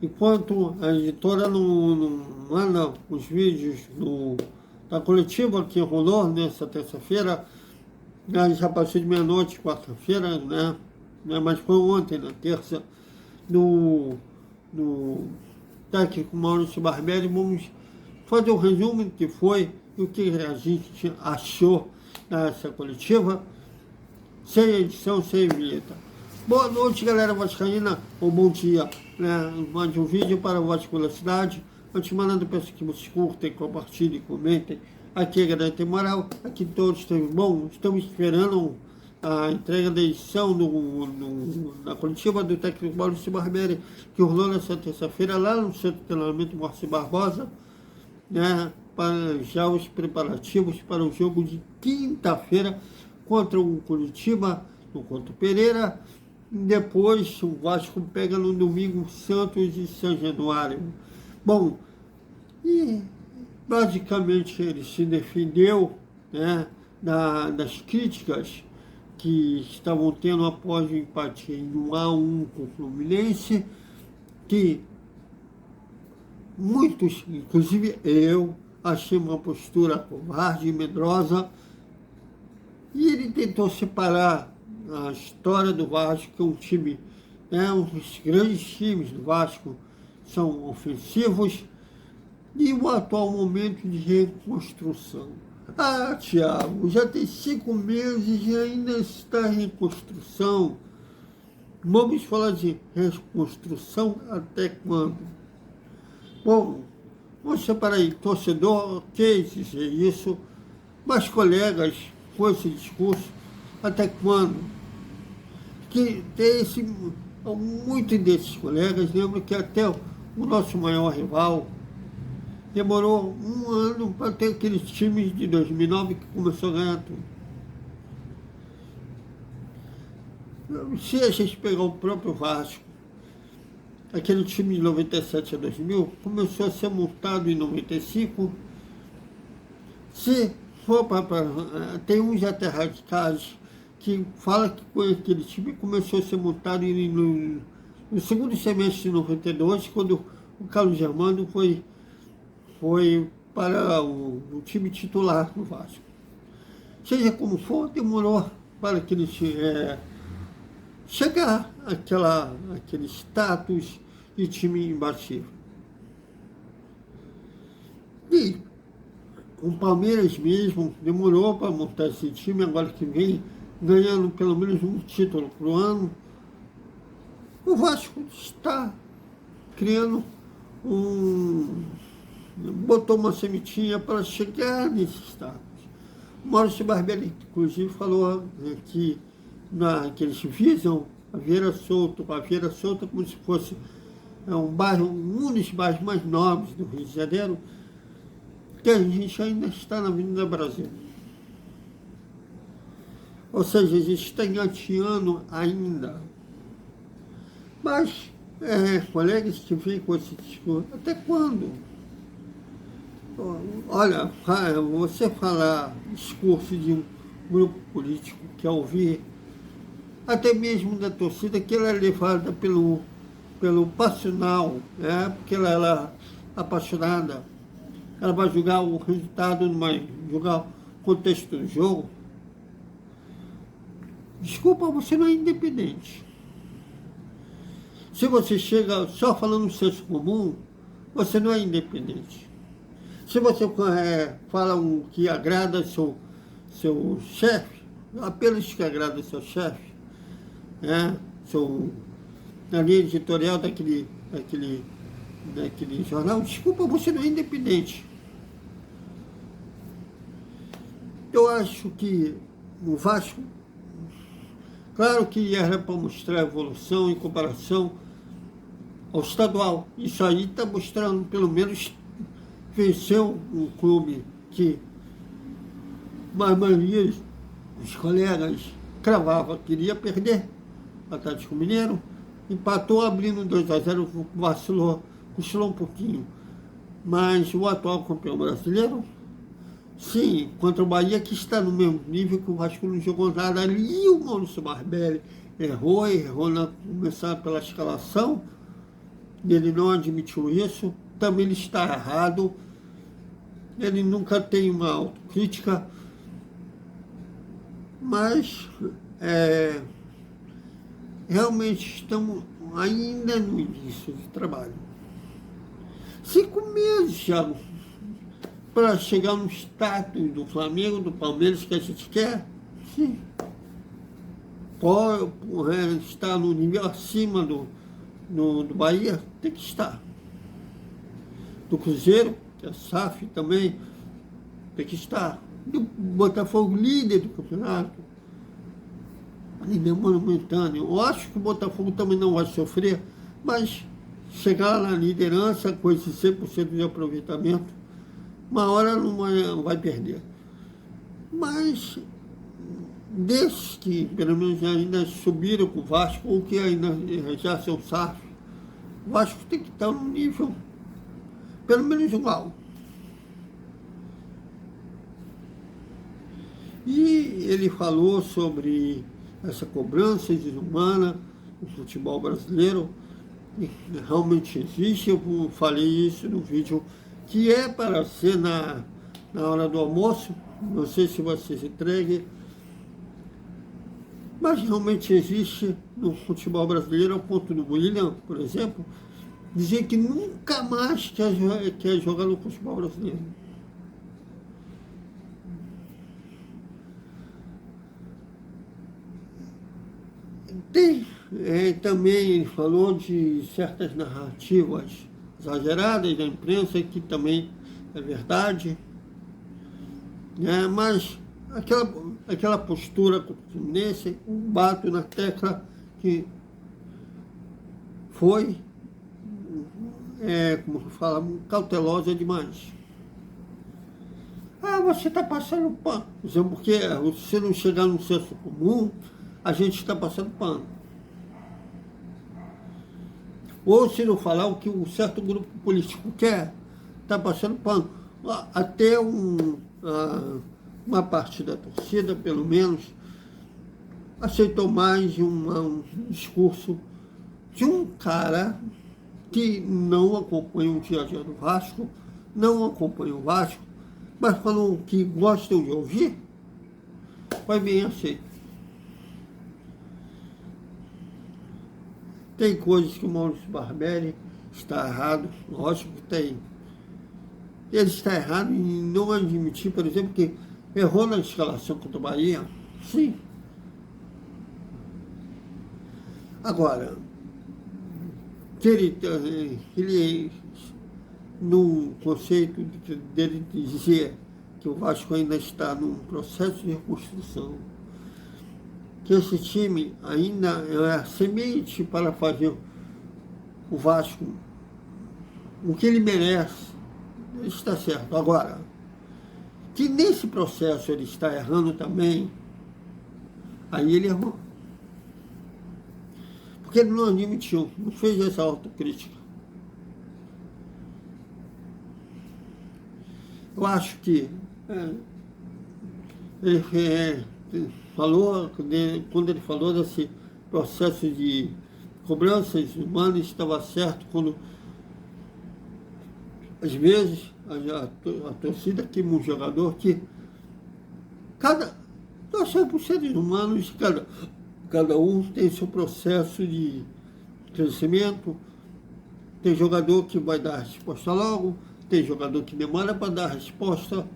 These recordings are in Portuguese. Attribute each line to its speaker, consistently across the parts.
Speaker 1: enquanto a editora não manda os vídeos da coletiva que rolou nessa terça-feira, já passou de meia-noite, quarta-feira, né? Mas foi ontem, na terça, no técnico Maurício Barbieri. Vamos fazer um resumo do que foi e o que a gente achou nessa coletiva, sem edição, sem vinheta. Boa noite, galera vascaína, ou bom dia, né? Mande um vídeo para a vossa velocidade. Antemando, peço que vocês curtem, compartilhem, comentem. Aqui é Galera Tem Moral, aqui todos estão bom. Estamos esperando a entrega da edição na coletiva do técnico Maurício Barbieri, que rolou nessa terça-feira lá no Centro de Treinamento Márcio Barbosa, né? Para já os preparativos para o jogo de quinta-feira contra o Curitiba, no Couto Pereira. Depois o Vasco pega no domingo Santos e São Januário. Bom, e basicamente ele se defendeu, né, das críticas que estavam tendo após o empate em 1-1 com o Fluminense, que muitos, inclusive eu, achei uma postura covarde e medrosa, e ele tentou separar a história do Vasco, que é um time, né, um dos grandes times do Vasco são ofensivos, e o atual momento de reconstrução. Ah, Thiago, já tem 5 meses e ainda está em reconstrução. Vamos falar de reconstrução até quando? Bom, vamos separar aí, torcedor, quer dizer isso, mas colegas, com esse discurso, até quando? Que tem muitos desses colegas lembram que até o nosso maior rival demorou 1 ano para ter aqueles times de 2009 que começou a ganhar tudo. Se a gente pegar o próprio Vasco, aquele time de 97 a 2000 começou a ser montado em 95. Se for tem uns até radicais que falam que aquele time começou a ser montado no segundo semestre de 92, quando o Carlos Germano foi para o time titular do Vasco. Seja como for, demorou para que ele chegar àquele status de time imbatível. E o Palmeiras mesmo demorou para montar esse time, agora que vem ganhando pelo menos um título por ano. O Vasco está criando botou uma sementinha para chegar nesse status. O Maurício Barbieri, inclusive, falou que eles visam a Vieira Solto como se fosse um dos bairros mais nobres do Rio de Janeiro, que a gente ainda está na Avenida Brasil. Ou seja, a gente está engateando ainda. Mas, colegas que vêm com esse discurso, até quando? Olha, você falar discurso de um grupo político que ao ouvir, até mesmo da torcida, que ela é levada pelo passional, né? Porque ela é apaixonada, ela vai julgar o resultado, não vai julgar o contexto do jogo. Desculpa, você não é independente. Se você chega só falando o senso comum, você não é independente. Se você fala o que agrada seu chefe, apenas que agrada seu chefe, né? Na linha editorial daquele jornal, desculpa, você não é independente. Eu acho que o Vasco, claro que era para mostrar evolução em comparação ao estadual. Isso aí está mostrando, pelo menos, venceu um clube que a maioria dos colegas cravava que iria perder, Atlético Mineiro, empatou abrindo 2-0, vacilou, cochilou um pouquinho. Mas o atual campeão brasileiro, sim, contra o Bahia, que está no mesmo nível, que o Vasco não jogou nada ali, e o Maurício Barbieri errou na começar pela escalação, ele não admitiu isso, também ele está errado, ele nunca tem uma autocrítica, mas realmente estamos ainda no início de trabalho. 5 meses, Thiago, para chegar no status do Flamengo, do Palmeiras que a gente quer? Sim. Pode estar no nível acima do Bahia? Tem que estar. Do Cruzeiro, que é SAF também, tem que estar. Do Botafogo, líder do campeonato. Ali mesmo momentâneo. Eu acho que o Botafogo também não vai sofrer, mas chegar na liderança com esse 100% de aproveitamento, uma hora não vai perder. Mas desses que pelo menos ainda subiram com o Vasco, ou que ainda já são SAF, o Vasco tem que estar num nível pelo menos igual. E ele falou sobre essa cobrança desumana no futebol brasileiro. E realmente existe, eu falei isso no vídeo, que é para ser na hora do almoço, não sei se você se entregue, mas realmente existe no futebol brasileiro, ao ponto do William, por exemplo, dizer que nunca mais quer jogar no futebol brasileiro. Também ele falou de certas narrativas exageradas da imprensa, que também é verdade, né? Mas aquela postura nesse, bato na tecla que foi, como fala, cautelosa demais. Você está passando pano, porque se não chegar no senso comum, a gente está passando pano. Ou se não falar o que um certo grupo político quer, está passando pano. Até uma parte da torcida, pelo menos, aceitou mais um discurso de um cara que não acompanha o dia a dia do Vasco, não acompanha o Vasco, mas falou que gostam de ouvir, foi bem aceito. Tem coisas que o Maurício Barbieri está errado, lógico que tem. Ele está errado em não admitir, por exemplo, que errou na escalação contra o Bahia. Sim. Agora, que ele no conceito dele dizer que o Vasco ainda está num processo de reconstrução, que esse time ainda é a semente para fazer o Vasco o que ele merece, está certo. Agora, que nesse processo ele está errando também, aí ele errou. Porque ele não admitiu, não fez essa autocrítica. Eu acho que ele falou, quando ele falou desse processo de cobranças humanas, estava certo, quando às vezes a torcida queima um jogador que nós somos seres humanos, cada um tem seu processo de crescimento. Tem jogador que vai dar a resposta logo, tem jogador que demora para dar a resposta.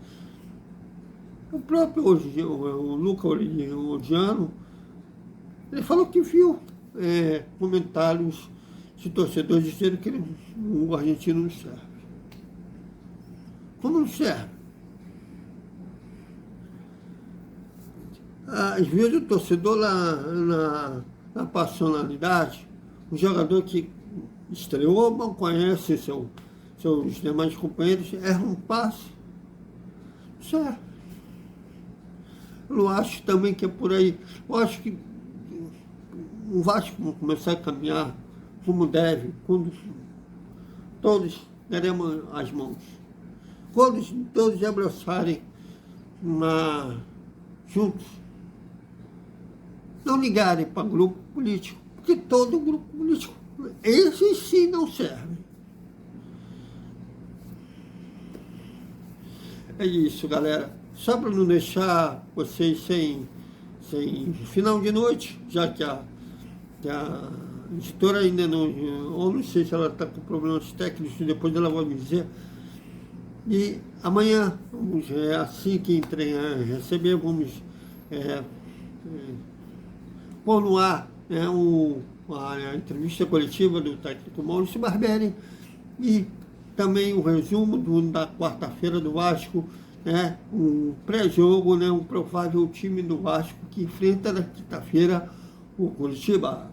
Speaker 1: O próprio o Luca Odiano, ele falou que viu comentários de torcedores dizendo que o argentino não serve. Como não serve? Às vezes o torcedor na passionalidade, o jogador que estreou, não conhece seus demais companheiros, erra um passe. Certo. Eu acho também que é por aí. Eu acho que o Vasco começar a caminhar como deve, quando todos deremos as mãos, quando todos abraçarem juntos, não ligarem para grupo político, porque todo grupo político esses sim não servem. É isso, galera. Só para não deixar vocês sem final de noite, já que a editora ainda não, ou não sei se ela está com problemas técnicos, depois ela vai me dizer. E amanhã, assim que receber, vamos pôr no ar a entrevista coletiva do técnico Maurício Barbieri e também o resumo da quarta-feira do Vasco, um pré-jogo, um provável time do Vasco que enfrenta na quinta-feira o Curitiba.